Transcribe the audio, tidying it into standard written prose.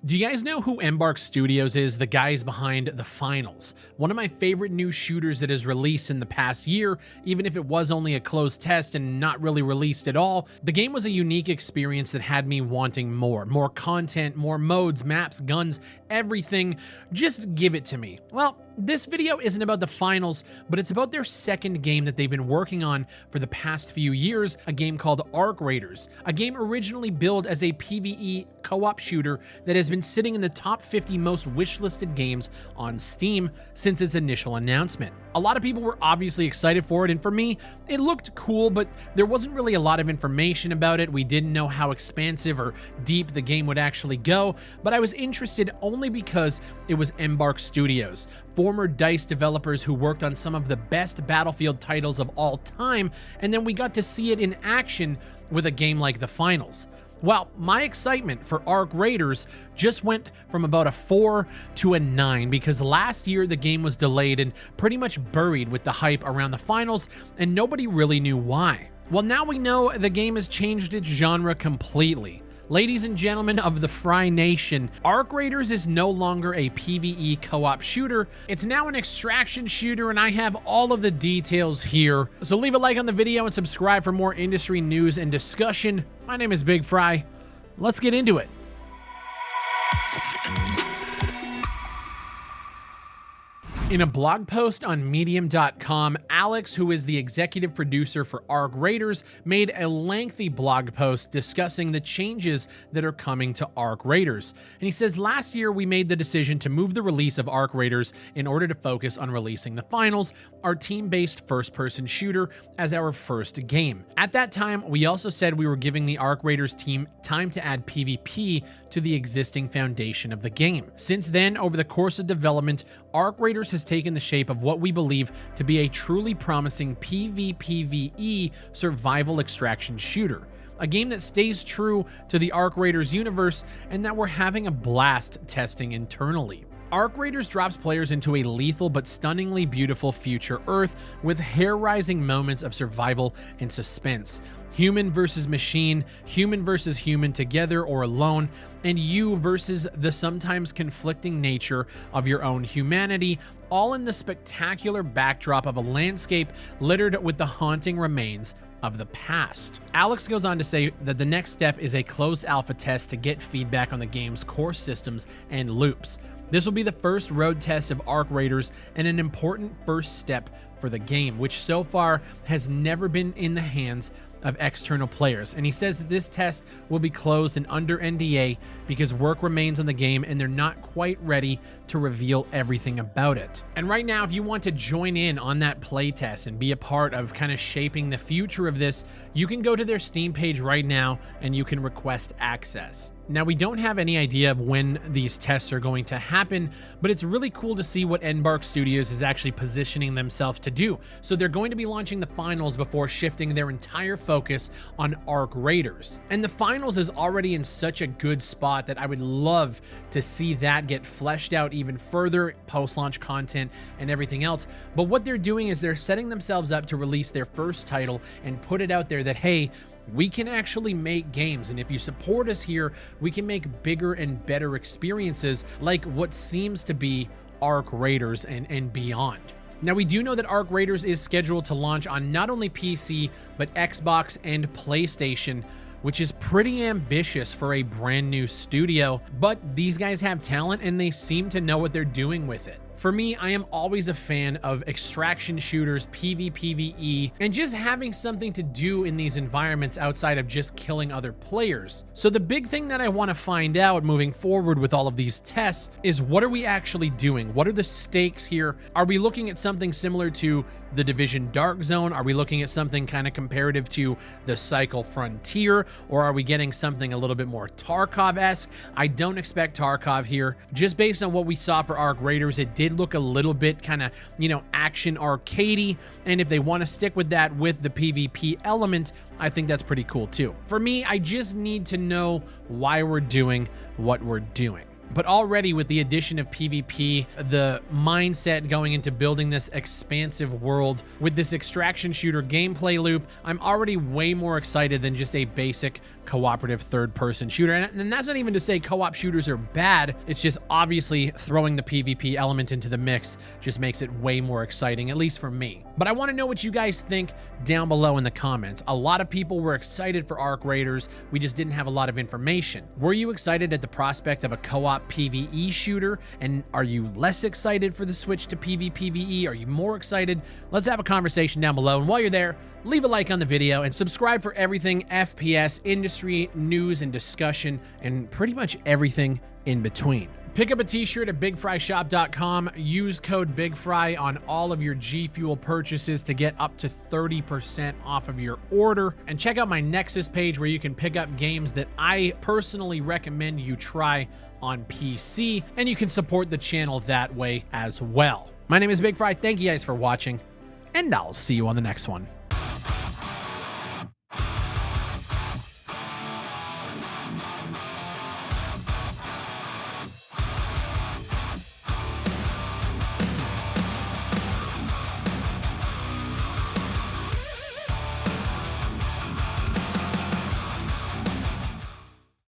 Do you guys know who Embark Studios is? The guys behind The Finals, one of my favorite new shooters that has released in the past year, even if it was only a closed test and not really released at all. The game was a unique experience that had me wanting more content, more modes, maps, guns, everything. Just give it to me. Well, this video isn't about The Finals, but it's about their second game that they've been working on for the past few years, a game called Arc Raiders, a game originally billed as a PvE co-op shooter that has been sitting in the top 50 most wishlisted games on Steam since its initial announcement. A lot of people were obviously excited for it, and for me, it looked cool, but there wasn't really a lot of information about it. We didn't know how expansive or deep the game would actually go, but I was interested only because it was Embark Studios, former DICE developers who worked on some of the best Battlefield titles of all time, and then we got to see it in action with a game like The Finals. Well, my excitement for Arc Raiders just went from about a 4 to a 9 because last year the game was delayed and pretty much buried with the hype around the finals, and nobody really knew why. Well, now we know the game has changed its genre completely. Ladies and gentlemen of the Fry Nation, Arc Raiders is no longer a PvE co-op shooter. It's now an extraction shooter, and I have all of the details here. So leave a like on the video and subscribe for more industry news and discussion. My name is Big Fry. Let's get into it. In a blog post on medium.com, Alex, who is the executive producer for Arc Raiders, made a lengthy blog post discussing the changes that are coming to Arc Raiders. And he says, last year we made the decision to move the release of Arc Raiders in order to focus on releasing The Finals, our team-based first-person shooter, as our first game. At that time, we also said we were giving the Arc Raiders team time to add PvP to the existing foundation of the game. Since then, over the course of development, Arc Raiders has taken the shape of what we believe to be a truly promising PvPvE survival extraction shooter. A game that stays true to the Arc Raiders universe and that we're having a blast testing internally. Arc Raiders drops players into a lethal but stunningly beautiful future Earth with hair-raising moments of survival and suspense. Human versus machine, human versus human together or alone, and you versus the sometimes conflicting nature of your own humanity, all in the spectacular backdrop of a landscape littered with the haunting remains of the past. Alex goes on to say that the next step is a closed alpha test to get feedback on the game's core systems and loops. This will be the first road test of Arc Raiders and an important first step for the game, which so far has never been in the hands of external players. And he says that this test will be closed and under NDA because work remains on the game and they're not quite ready to reveal everything about it. And right now, if you want to join in on that playtest and be a part of kind of shaping the future of this, you can go to their Steam page right now and you can request access. Now, we don't have any idea of when these tests are going to happen, but it's really cool to see what Embark Studios is actually positioning themselves to do. So they're going to be launching The Finals before shifting their entire focus on Arc Raiders. And The Finals is already in such a good spot that I would love to see that get fleshed out even further, post-launch content and everything else. But what they're doing is they're setting themselves up to release their first title and put it out there that, hey, we can actually make games, and if you support us here, we can make bigger and better experiences like what seems to be Arc Raiders and beyond. Now, we do know that Arc Raiders is scheduled to launch on not only PC, but Xbox and PlayStation, which is pretty ambitious for a brand new studio, but these guys have talent and they seem to know what they're doing with it. For me, I am always a fan of extraction shooters, PvPvE, and just having something to do in these environments outside of just killing other players. So the big thing that I want to find out moving forward with all of these tests is, what are we actually doing? What are the stakes here? Are we looking at something similar to The Division Dark Zone? Are we looking at something kind of comparative to the Cycle Frontier? Or are we getting something a little bit more Tarkov-esque? I don't expect Tarkov here. Just based on what we saw for Arc Raiders, it did look a little bit kind of, action arcadey, and if they want to stick with that with the PvP element, I think that's pretty cool too. For me, I just need to know why we're doing what we're doing. But already with the addition of PvP, the mindset going into building this expansive world with this extraction shooter gameplay loop, I'm already way more excited than just a basic cooperative third-person shooter. And that's not even to say co-op shooters are bad. It's just obviously throwing the PvP element into the mix just makes it way more exciting, at least for me. But I want to know what you guys think down below in the comments. A lot of people were excited for Arc Raiders. We just didn't have a lot of information. Were you excited at the prospect of a co-op PvE shooter? And are you less excited for the switch to PvPvE? Are you more excited? Let's have a conversation down below. And while you're there, leave a like on the video and subscribe for everything FPS, industry, news, and discussion, and pretty much everything in between. Pick up a t-shirt at BigfryShop.com. Use code BigFry on all of your G Fuel purchases to get up to 30% off of your order. And check out my Nexus page where you can pick up games that I personally recommend you try on PC, and you can support the channel that way as well. My name is BigFry. Thank you guys for watching, and I'll see you on the next one.